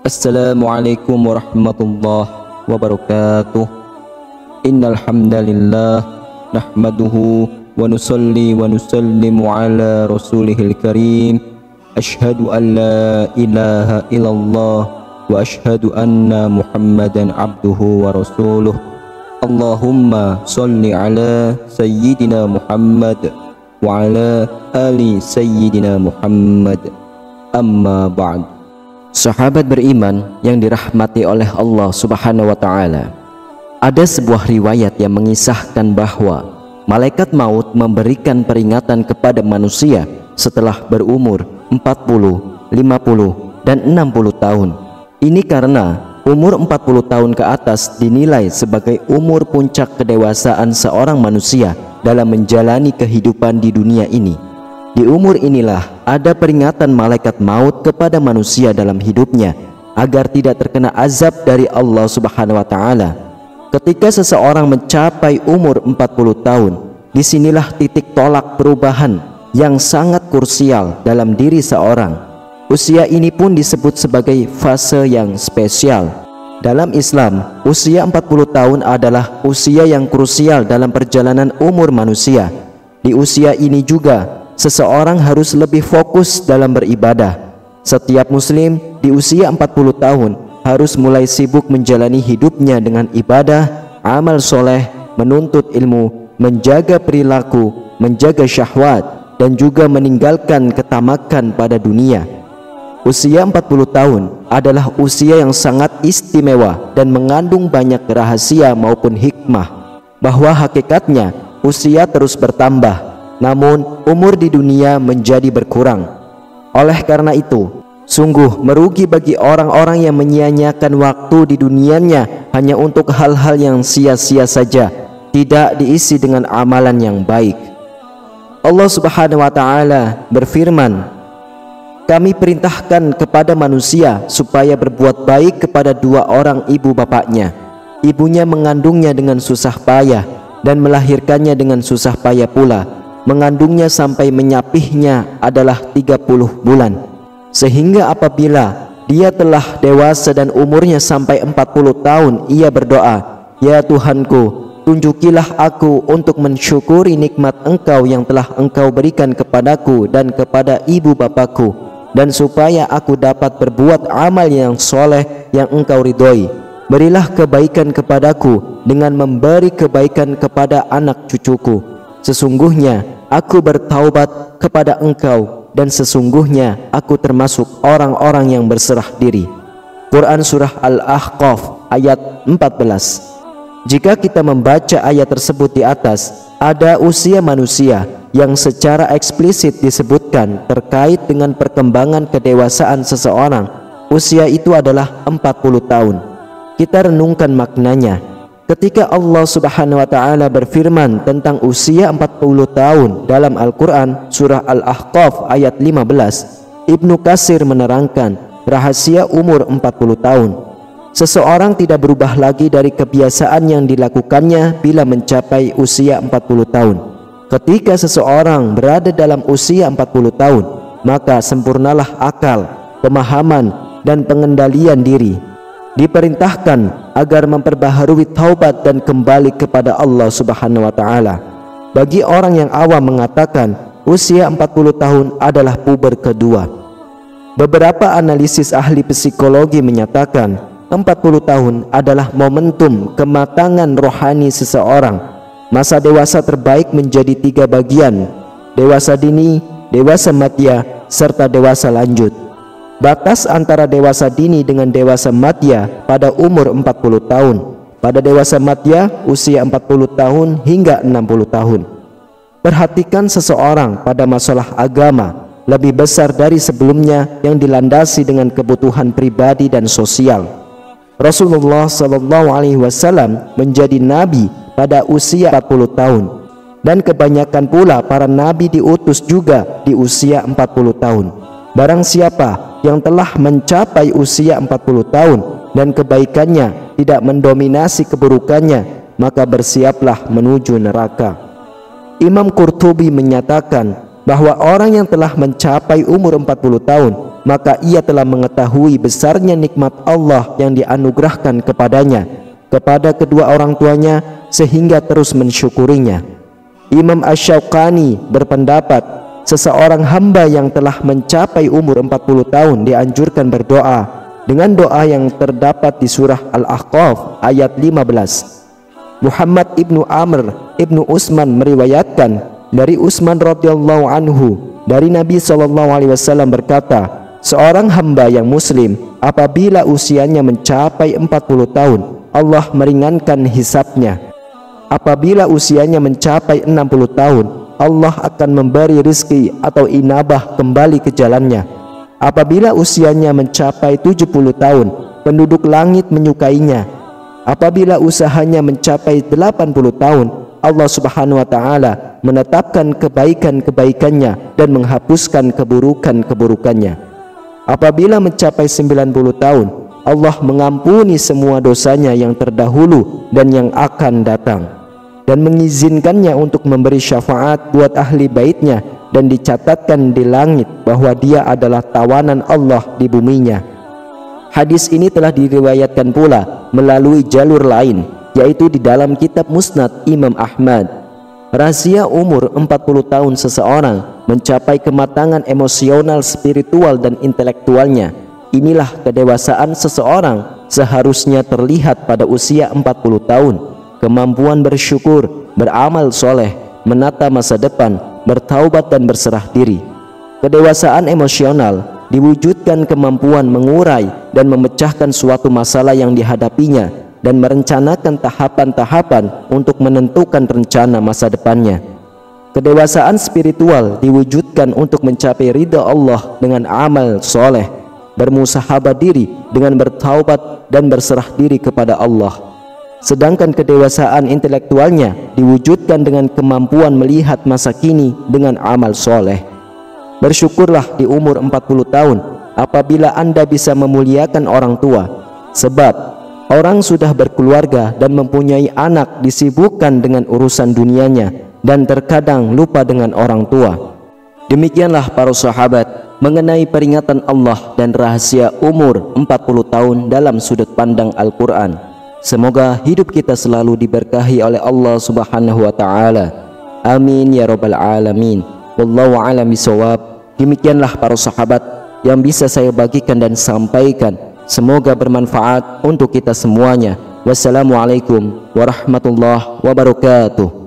Assalamualaikum warahmatullahi wabarakatuh. Innal hamdalillah nahmaduhu wa nusalli wa nusallimu ala rasulihil karim. Ashhadu an la ilaha illallah wa ashhadu anna Muhammadan abduhu wa rasuluh. Allahumma salli ala sayyidina Muhammad wa ala ali sayyidina Muhammad. Amma ba'd. Sahabat beriman yang dirahmati oleh Allah Subhanahu wa taala. Ada sebuah riwayat yang mengisahkan bahwa malaikat maut memberikan peringatan kepada manusia setelah berumur 40, 50, dan 60 tahun. Ini karena umur 40 tahun ke atas dinilai sebagai umur puncak kedewasaan seorang manusia dalam menjalani kehidupan di dunia ini. Di umur inilah ada peringatan malaikat maut kepada manusia dalam hidupnya agar tidak terkena azab dari Allah Subhanahu wa taala. Ketika seseorang mencapai umur 40 tahun, disinilah titik tolak perubahan yang sangat krusial dalam diri seorang. Usia ini pun disebut sebagai fase yang spesial. Dalam Islam, usia 40 tahun adalah usia yang krusial dalam perjalanan umur manusia. Di usia ini juga seseorang harus lebih fokus dalam beribadah. Setiap muslim di usia 40 tahun harus mulai sibuk menjalani hidupnya dengan ibadah, amal soleh, menuntut ilmu, menjaga perilaku, menjaga syahwat, dan juga meninggalkan ketamakan pada dunia. Usia 40 tahun adalah usia yang sangat istimewa dan mengandung banyak rahasia maupun hikmah, bahwa hakikatnya usia terus bertambah, namun umur di dunia menjadi berkurang. Oleh karena itu, sungguh merugi bagi orang-orang yang menyia-nyiakan waktu di dunianya hanya untuk hal-hal yang sia-sia saja, tidak diisi dengan amalan yang baik. Allah Subhanahu wa taala berfirman, "Kami perintahkan kepada manusia supaya berbuat baik kepada dua orang ibu bapaknya. Ibunya mengandungnya dengan susah payah dan melahirkannya dengan susah payah pula. Mengandungnya sampai menyapihnya adalah 30 bulan. Sehingga apabila dia telah dewasa dan umurnya sampai 40 tahun, ia berdoa, 'Ya Tuhanku, tunjukilah aku untuk mensyukuri nikmat Engkau yang telah Engkau berikan kepadaku dan kepada ibu bapakku, dan supaya aku dapat berbuat amal yang soleh yang Engkau ridhoi. Berilah kebaikan kepadaku dengan memberi kebaikan kepada anak cucuku. Sesungguhnya aku bertaubat kepada Engkau, dan sesungguhnya aku termasuk orang-orang yang berserah diri." Quran Surah Al-Ahqaf ayat 14. Jika kita membaca ayat tersebut di atas, ada usia manusia yang secara eksplisit disebutkan terkait dengan perkembangan kedewasaan seseorang. Usia itu adalah 40 tahun. Kita renungkan maknanya. Ketika Allah Subhanahu wa taala berfirman tentang usia 40 tahun dalam Al-Quran Surah Al-Ahqaf ayat 15, Ibnu Katsir menerangkan rahasia umur 40 tahun. Seseorang tidak berubah lagi dari kebiasaan yang dilakukannya bila mencapai usia 40 tahun. Ketika seseorang berada dalam usia 40 tahun, maka sempurnalah akal, pemahaman, dan pengendalian diri. Diperintahkan agar memperbaharui taubat dan kembali kepada Allah Subhanahu wa taala. Bagi orang yang awam mengatakan usia 40 tahun adalah puber kedua. Beberapa analisis ahli psikologi menyatakan 40 tahun adalah momentum kematangan rohani seseorang. Masa dewasa terbaik menjadi 3 bagian: dewasa dini, dewasa madya, serta dewasa lanjut. Batas antara dewasa dini dengan dewasa madya pada umur 40 tahun. Pada dewasa madya usia 40 tahun hingga 60 tahun. Perhatikan seseorang pada masalah agama lebih besar dari sebelumnya yang dilandasi dengan kebutuhan pribadi dan sosial. Rasulullah SAW menjadi nabi pada usia 40 tahun, dan kebanyakan pula para nabi diutus juga di usia 40 tahun. Barang siapa yang telah mencapai usia 40 tahun dan kebaikannya tidak mendominasi keburukannya, maka bersiaplah menuju neraka. Imam Qurtubi menyatakan bahwa orang yang telah mencapai umur 40 tahun maka ia telah mengetahui besarnya nikmat Allah yang dianugerahkan kepadanya, kepada kedua orang tuanya, sehingga terus mensyukurinya. Imam Asy-Syaukani berpendapat, seseorang hamba yang telah mencapai umur 40 tahun dianjurkan berdoa dengan doa yang terdapat di surah Al-Ahqaf ayat 15. Muhammad ibnu Amr ibnu Utsman meriwayatkan dari Utsman radhiyallahu anhu dari Nabi SAW berkata, seorang hamba yang muslim apabila usianya mencapai 40 tahun, Allah meringankan hisabnya. Apabila usianya mencapai 60 tahun, Allah akan memberi rizki atau inabah kembali ke jalannya. Apabila usianya mencapai 70 tahun, penduduk langit menyukainya. Apabila usahanya mencapai 80 tahun, Allah Subhanahu wa taala menetapkan kebaikan-kebaikannya dan menghapuskan keburukan-keburukannya. Apabila mencapai 90 tahun, Allah mengampuni semua dosanya yang terdahulu dan yang akan datang, dan mengizinkannya untuk memberi syafaat buat ahli baitnya, dan dicatatkan di langit bahwa dia adalah tawanan Allah di buminya. Hadis ini telah diriwayatkan pula melalui jalur lain, yaitu di dalam kitab Musnad Imam Ahmad. Rahasia umur 40 tahun seseorang mencapai kematangan emosional, spiritual, dan intelektualnya. Inilah kedewasaan seseorang seharusnya terlihat pada usia 40 tahun. Kemampuan bersyukur, beramal soleh, menata masa depan, bertaubat dan berserah diri. Kedewasaan emosional diwujudkan kemampuan mengurai dan memecahkan suatu masalah yang dihadapinya dan merencanakan tahapan-tahapan untuk menentukan rencana masa depannya. Kedewasaan spiritual diwujudkan untuk mencapai ridha Allah dengan amal soleh, bermusahabah diri dengan bertaubat dan berserah diri kepada Allah. Sedangkan kedewasaan intelektualnya diwujudkan dengan kemampuan melihat masa kini dengan amal soleh. Bersyukurlah di umur 40 tahun apabila Anda bisa memuliakan orang tua, sebab orang sudah berkeluarga dan mempunyai anak disibukkan dengan urusan dunianya dan terkadang lupa dengan orang tua. Demikianlah para sahabat mengenai peringatan Allah dan rahasia umur 40 tahun dalam sudut pandang Al-Quran. Semoga hidup kita selalu diberkahi oleh Allah Subhanahu wa taala. Amin ya rabbal alamin. Wallahu a'lam bishawab. Demikianlah para sahabat yang bisa saya bagikan dan sampaikan. Semoga bermanfaat untuk kita semuanya. Wassalamualaikum warahmatullahi wabarakatuh.